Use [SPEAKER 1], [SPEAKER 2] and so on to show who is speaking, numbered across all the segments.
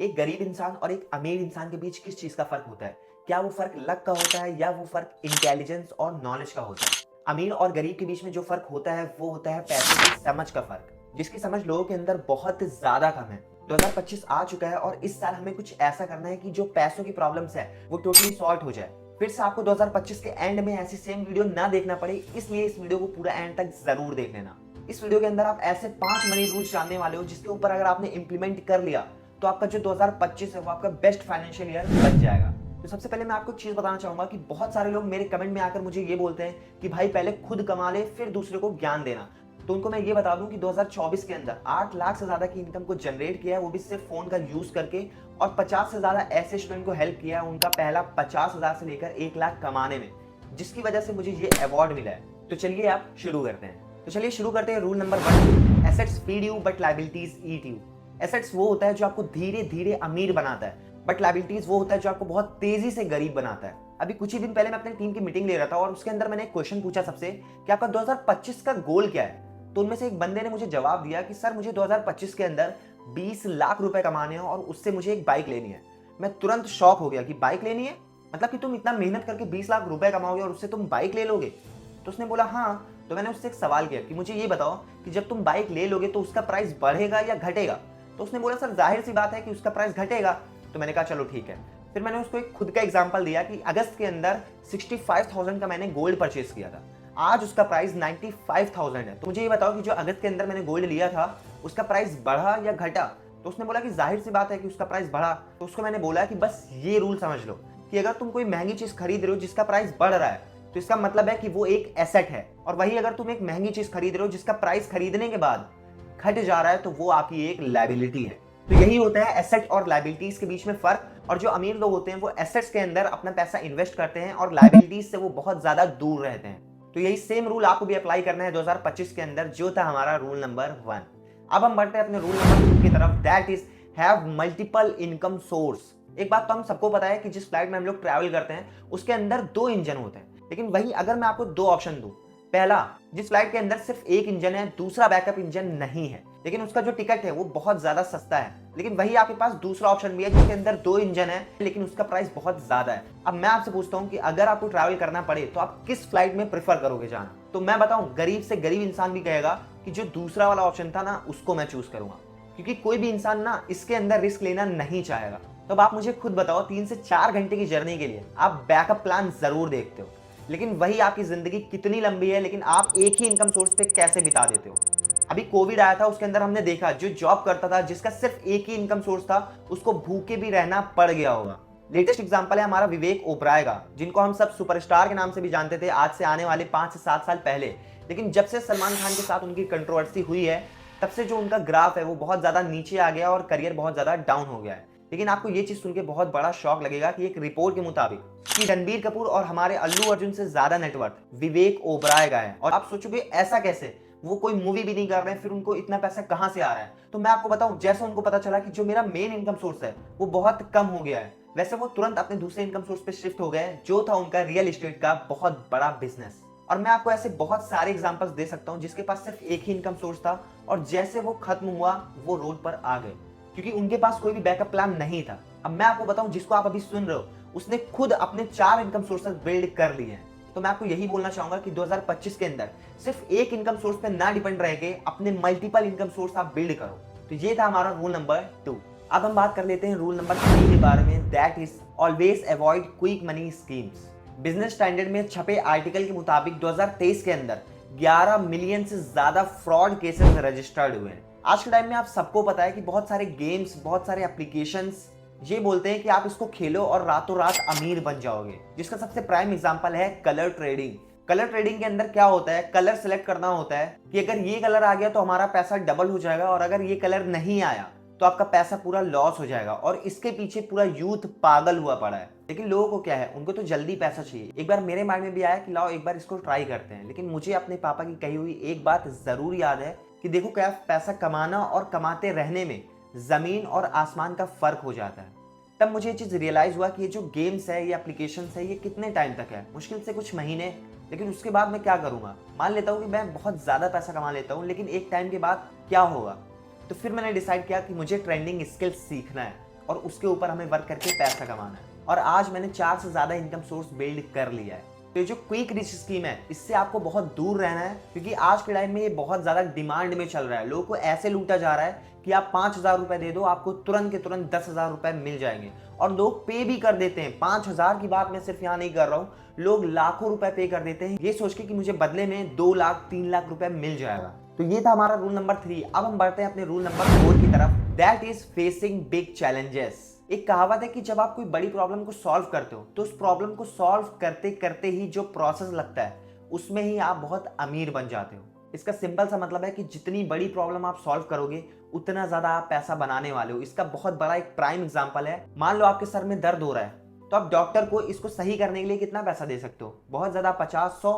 [SPEAKER 1] एक गरीब इंसान और एक अमीर इंसान के बीच किस चीज का फर्क होता है? क्या वो फर्क लक का होता है या वो फर्क इंटेलिजेंस और नॉलेज का होता है? अमीर और गरीब के बीच में जो फर्क होता है वो होता है पैसे की समझ का फर्क, जिसकी समझ लोगों के अंदर बहुत ज्यादा कम है। 2025 आ चुका है और इस साल हमें कुछ ऐसा करना है कि जो पैसों की प्रॉब्लम्स है वो टोटली सॉर्ट हो जाए। फिर से आपको 2025 के एंड में ऐसी सेम वीडियो ना देखना पड़े, इसलिए इस वीडियो को पूरा एंड तक जरूर देख लेना। इस वीडियो के अंदर आप ऐसे 5 मनी रूल्स जानने वाले हो जिसके ऊपर अगर आपने इंप्लीमेंट कर लिया तो आपका जो 2025 है वो आपका बेस्ट फाइनेंशियल ईयर बन जाएगा। तो सबसे पहले मैं आपको एक चीज बताना चाहूंगा कि बहुत सारे लोग मेरे कमेंट में आकर मुझे ये बोलते हैं कि भाई पहले खुद कमा ले फिर दूसरे को ज्ञान देना। तो उनको मैं ये बता दूं कि 2024 के अंदर 8 लाख से ज्यादा की इनकम को जनरेट किया है, वो भी सिर्फ फोन का यूज करके, और 50 से ज्यादा ऐसे स्टूडेंट को हेल्प किया है उनका पहला 50,000 से लेकर 1 लाख कमाने में, जिसकी वजह से मुझे ये अवार्ड मिला है। तो चलिए आप शुरू करते हैं। तो चलिए शुरू करते हैं। Rule number 1, assets feed you but liabilities eat you. Assets वो होता है जो आपको धीरे धीरे अमीर बनाता है, बट लायबिलिटीज वो होता है जो आपको बहुत तेजी से गरीब बनाता है। अभी कुछ ही दिन पहले मैं अपनी टीम की मीटिंग ले रहा था और उसके अंदर मैंने एक क्वेश्चन पूछा सबसे कि आपका 2025 का गोल क्या है। तो उनमें से एक बंदे ने मुझे जवाब दिया कि सर मुझे 2025 के अंदर 20 लाख रुपए कमाने हैं और उससे मुझे एक बाइक लेनी है। मैं तुरंत शॉक हो गया कि बाइक लेनी है, मतलब कि तुम इतना मेहनत करके 20 लाख रुपए कमाओगे और उससे तुम बाइक ले लोगे? तो उसने बोला हाँ। तो मैंने उससे एक सवाल किया कि मुझे ये बताओ कि जब तुम बाइक ले लोगे तो उसका प्राइस बढ़ेगा या घटेगा? तो उसने बोला सर जाहिर सी बात है कि उसका प्राइस घटेगा। तो मैंने कहा चलो ठीक है। फिर मैंने उसको एक खुद का एग्जांपल दिया कि अगस्त के अंदर 65,000 का मैंने गोल्ड परचेज किया था, आज उसका प्राइस 95,000 है। तो मुझे ये बताओ कि जो अगस्त के अंदर मैंने गोल्ड लिया था उसका प्राइस बढ़ा या घटा? तो उसने बोला कि जाहिर सी बात है कि उसका प्राइस बढ़ा। तो उसको मैंने बोला कि बस ये रूल समझ लो कि अगर तुम कोई महंगी चीज खरीद रहे हो जिसका प्राइस बढ़ रहा है तो इसका मतलब है कि वो एक एसेट है, और वही अगर तुम एक महंगी चीज खरीद रहे हो जिसका प्राइस खरीदने के बाद घट जा रहा है तो वो आपकी एक लायबिलिटी है। तो यही होता है एसेट और लायबिलिटीज के बीच में फर्क। और जो अमीर लोग होते हैं वो एसेट्स के अंदर अपना पैसा इन्वेस्ट करते हैं और लायबिलिटीज से वो बहुत ज्यादा दूर रहते हैं। तो यही सेम रूल आपको भी अप्लाई करना है 2025 के अंदर, जो था हमारा रूल नंबर 1। अब हम बढ़ते हैं अपने रूल नंबर 2 की तरफ, that is have multiple income source. एक बात तो हम सबको पता है कि जिस फ्लाइट में हम लोग ट्रैवल करते हैं उसके अंदर 2 इंजन होते हैं, लेकिन वही अगर मैं आपको 2 ऑप्शन दूं, पहला जिस फ्लाइट के अंदर सिर्फ एक इंजन है, दूसरा बैकअप इंजन नहीं है, लेकिन उसका जो टिकट है वो बहुत ज्यादा सस्ता है, लेकिन वही आपके पास दूसरा ऑप्शन भी है जिसके अंदर 2 इंजन है लेकिन उसका प्राइस बहुत ज्यादा है। अब मैं आपसे पूछता हूं कि अगर आपको ट्रैवल करना पड़े तो आप किस फ्लाइट में प्रेफर करोगे जाना? तो मैं बताऊं, गरीब से गरीब इंसान भी कहेगा कि जो दूसरा वाला ऑप्शन था ना उसको मैं चूज करूंगा, क्योंकि कोई भी इंसान ना इसके अंदर रिस्क लेना नहीं चाहेगा। तो अब आप मुझे खुद बताओ, 3 से 4 घंटे की जर्नी के लिए आप बैकअप प्लान जरूर देखते हो, लेकिन वही आपकी जिंदगी कितनी लंबी है लेकिन आप एक ही इनकम सोर्स पे कैसे बिता देते हो? अभी कोविड आया था, उसके अंदर हमने देखा जो जॉब करता था जिसका सिर्फ एक ही इनकम सोर्स था उसको भूखे भी रहना पड़ गया होगा। लेटेस्ट एग्जांपल है हमारा विवेक ओबराय का, जिनको हम सब सुपरस्टार के नाम से भी जानते थे आज से आने वाले 5 से 7 साल पहले। लेकिन जब से सलमान खान के साथ उनकी कंट्रोवर्सी हुई है तब से जो उनका ग्राफ है वो बहुत ज्यादा नीचे आ गया और करियर बहुत ज्यादा डाउन हो गया है। लेकिन आपको ये चीज सुन के बहुत बड़ा शॉक लगेगा कि एक रिपोर्ट के मुताबिक कि रणबीर कपूर और हमारे अल्लू अर्जुन से ज्यादा नेटवर्थ विवेक ओबराय का है। और आप सोचोगे ऐसा कैसे, वो कोई मूवी भी नहीं कर रहे हैं, फिर उनको इतना पैसा कहां से आ रहा है? तो मैं आपको बताऊं, जैसे उनको पता चला कि जो मेरा मेन इनकम सोर्स है वो बहुत कम हो गया है, वैसे वो तुरंत अपने दूसरे इनकम सोर्स पे शिफ्ट हो गए, जो था उनका रियल एस्टेट का बहुत बड़ा बिजनेस। और मैं आपको ऐसे बहुत सारे एग्जांपल्स दे सकता हूं जिसके पास सिर्फ एक ही इनकम सोर्स था और जैसे वो खत्म हुआ वो रोड पर आ गए, क्योंकि उनके पास कोई भी बैकअप प्लान नहीं था। अब मैं आपको बताऊं, जिसको आप अभी सुन रहे हो उसने खुद अपने 4 इनकम सोर्सेस बिल्ड कर लिए हैं। तो मैं आपको यही बोलना चाहूंगा कि 2025 के अंदर सिर्फ एक इनकम सोर्स पे ना डिपेंड रह के अपने मल्टीपल इनकम सोर्स आप बिल्ड करो। तो ये था हमारा रूल नंबर 2। अब हम बात कर लेते हैं रूल नंबर 3 के बारे में, that is always avoid quick money schemes. Business standard में छपे आर्टिकल के मुताबिक 2023 के अंदर 11 मिलियन से ज्यादा फ्रॉड केसेस रजिस्टर्ड हुए हैं। आज के टाइम में आप सबको पता है कि बहुत सारे गेम्स, बहुत सारे एप्लीकेशंस ये बोलते हैं कि आप इसको खेलो और रातों रात अमीर बन जाओगे, जिसका सबसे प्राइम एग्जांपल है कलर ट्रेडिंग। कलर ट्रेडिंग के अंदर क्या होता है, कलर सेलेक्ट करना होता है कि अगर ये कलर आ गया तो हमारा पैसा डबल हो जाएगा, और अगर ये कलर नहीं आया तो आपका पैसा पूरा लॉस हो जाएगा। और इसके पीछे पूरा यूथ पागल हुआ पड़ा है, लेकिन लोगों को क्या है, उनको तो जल्दी पैसा चाहिए। एक बार मेरे माइंड में भी आया कि लाओ एक बार इसको ट्राई करते हैं, लेकिन मुझे अपने पापा की कही हुई एक बात जरूर याद है कि देखो क्या पैसा कमाना और कमाते रहने में जमीन और आसमान का फर्क हो जाता है। तब मुझे ये चीज रियलाइज हुआ कि ये जो गेम्स है, ये एप्लीकेशंस है, ये कितने टाइम तक है, मुश्किल से कुछ महीने, लेकिन उसके बाद मैं क्या करूंगा? मान लेता हूँ कि मैं बहुत ज्यादा पैसा कमा लेता हूँ, लेकिन एक टाइम के बाद क्या होगा? तो फिर मैंने डिसाइड किया कि मुझे ट्रेंडिंग स्किल्स सीखना है। और उसके ऊपर हमें वर्क करके पैसा कमाना है। और आज मैंने 4 से ज़्यादा इनकम सोर्स बिल्ड कर लिया है। तो ये जो क्विक रिच स्कीम है, इससे आपको बहुत दूर रहना है, क्योंकि आज के टाइम में ये बहुत ज़्यादा डिमांड में चल रहा है। लोगों को ऐसे लूटा जा रहा है कि आप 5,000 रुपए दे दो, आपको तुरंत के तुरंत 10,000 रुपए मिल जाएंगे। और लोग पे भी कर देते हैं। 5,000 की बात मैं सिर्फ यहाँ नहीं कर रहा हूँ, लोग लाखों रुपए पे कर देते हैं ये सोच के कि मुझे बदले में 2 लाख 3 लाख रुपए मिल जाएगा। तो ये था हमारा रूल नंबर 3। अब हम बढ़ते हैं अपने रूल नंबर 4 की तरफ, that is facing big challenges. एक कहावत है कि जब आप कोई बड़ी प्रॉब्लम को सॉल्व करते हो तो उस प्रॉब्लम को सॉल्व करते करते ही जो प्रोसेस लगता है उसमें ही आप बहुत अमीर बन जाते हो। इसका सिंपल सा मतलब है कि जितनी बड़ी प्रॉब्लम आप सॉल्व करोगे उतना ज्यादा आप पैसा बनाने वाले हो। इसका बहुत बड़ा एक प्राइम एग्जांपल है, मान लो आपके सर में दर्द हो रहा है, तो आप डॉक्टर को इसको सही करने के लिए कितना पैसा दे सकते हो? बहुत ज्यादा 50, 100,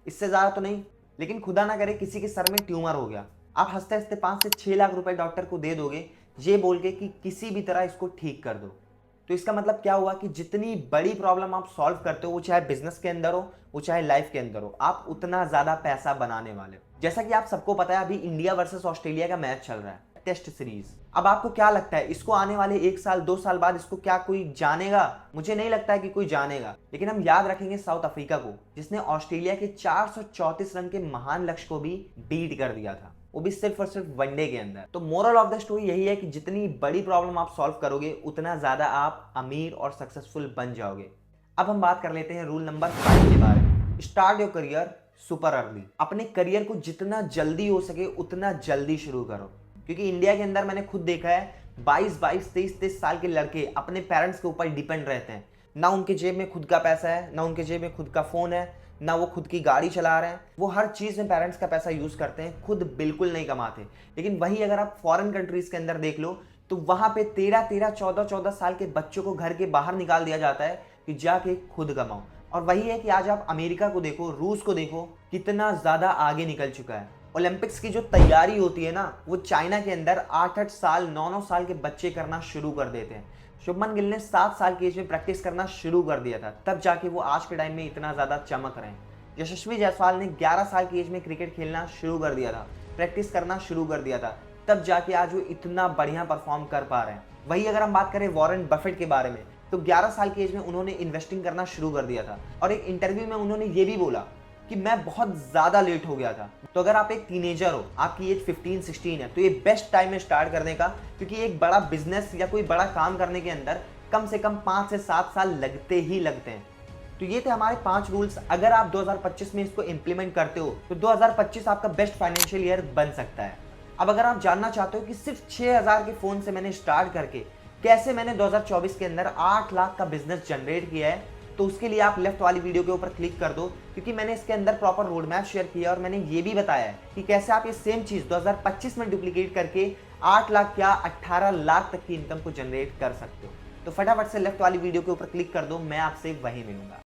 [SPEAKER 1] इससे ज्यादा तो नहीं। लेकिन खुदा ना करे किसी के सर में ट्यूमर हो गया, आप हंसते हंसते 5 से 6 लाख रुपए डॉक्टर को दे दोगे ये बोल के कि किसी भी तरह इसको ठीक कर दो। तो इसका मतलब क्या हुआ कि जितनी बड़ी प्रॉब्लम आप सॉल्व करते हो, वो चाहे बिजनेस के अंदर हो, वो चाहे लाइफ के अंदर हो, आप उतना ज्यादा पैसा बनाने वाले हो। जैसा कि आप सबको पता है, अभी इंडिया वर्सेस ऑस्ट्रेलिया का मैच चल रहा है, टेस्ट सीरीज। अब आपको क्या लगता है इसको आने वाले 1 साल 2 साल बाद इसको क्या कोई जानेगा? मुझे नहीं लगता है कि कोई जानेगा। लेकिन हम याद रखेंगे साउथ अफ्रीका को, जिसने ऑस्ट्रेलिया के 434 रन के महान लक्ष्य को भी बीट कर दिया था, वो भी सिर्फ और सिर्फ वनडे के अंदर। तो मोरल ऑफ द स्टोरी यही है कि जितनी बड़ी प्रॉब्लम आप सॉल्व करोगे उतना ज्यादा आप अमीर और सक्सेसफुल बन जाओगे। अब हम बात कर लेते हैं रूल नंबर 5 के बारे में। Start your career super early. अपने करियर को जितना जल्दी हो सके उतना जल्दी शुरू करो, क्योंकि इंडिया के अंदर मैंने खुद देखा है 22, 23 साल के लड़के अपने पेरेंट्स के ऊपर डिपेंड रहते हैं। ना उनके जेब में खुद का पैसा है, ना उनके जेब में खुद का फोन है, ना वो खुद की गाड़ी चला रहे हैं। वो हर चीज में पेरेंट्स का पैसा यूज करते हैं, खुद बिल्कुल नहीं कमाते। लेकिन वही अगर आप फॉरेन कंट्रीज के अंदर देख लो तो वहां पे 13-14 साल के बच्चों को घर के बाहर निकाल दिया जाता है कि जाके खुद कमाओ। और वही है कि आज आप अमेरिका को देखो, रूस को देखो, कितना ज्यादा आगे निकल चुका है। ओलंपिक्स की जो तैयारी होती है ना, वो चाइना के अंदर 8-8 साल 9-9 साल के बच्चे करना शुरू कर देते हैं। शुभमन गिल ने 7 साल की एज में प्रैक्टिस करना शुरू कर दिया था, तब जाके वो आज के टाइम में इतना ज्यादा चमक रहे हैं। यशस्वी जायसवाल ने 11 साल की एज में क्रिकेट खेलना शुरू कर दिया था, प्रैक्टिस करना शुरू कर दिया था, तब जाके आज वो इतना बढ़िया परफॉर्म कर पा रहे हैं। वही अगर हम बात करें वॉरेन बफेट के बारे में, तो 11 साल की एज में उन्होंने इन्वेस्टिंग करना शुरू कर दिया था। और एक इंटरव्यू में उन्होंने ये भी बोला कि मैं बहुत ज्यादा लेट हो गया था। तो अगर आप एक टीनेजर हो, आपकी एज 15-16 है, तो ये बेस्ट टाइम है स्टार्ट करने का, क्योंकि एक बड़ा बिजनेस या कोई बड़ा काम करने के अंदर कम से कम 5 से 7 साल लगते ही लगते हैं। तो ये थे हमारे 5 रूल्स। अगर आप 2025 में इसको इंप्लीमेंट करते हो तो 2025 आपका बेस्ट फाइनेंशियल ईयर बन सकता है। अब अगर आप जानना चाहते हो कि सिर्फ 6,000 के फोन से मैंने स्टार्ट करके कैसे मैंने 2024 के अंदर 8 लाख का बिजनेस जनरेट किया है, तो उसके लिए आप लेफ्ट वाली वीडियो के ऊपर क्लिक कर दो, क्योंकि मैंने इसके अंदर प्रॉपर रोड मैप शेयर किया और मैंने ये भी बताया है कि कैसे आप ये सेम चीज 2025 में डुप्लीकेट करके 8 लाख या 18 लाख तक की इनकम को जनरेट कर सकते हो। तो फटाफट से लेफ्ट वाली वीडियो के ऊपर क्लिक कर दो, मैं आपसे वहीं मिलूंगा।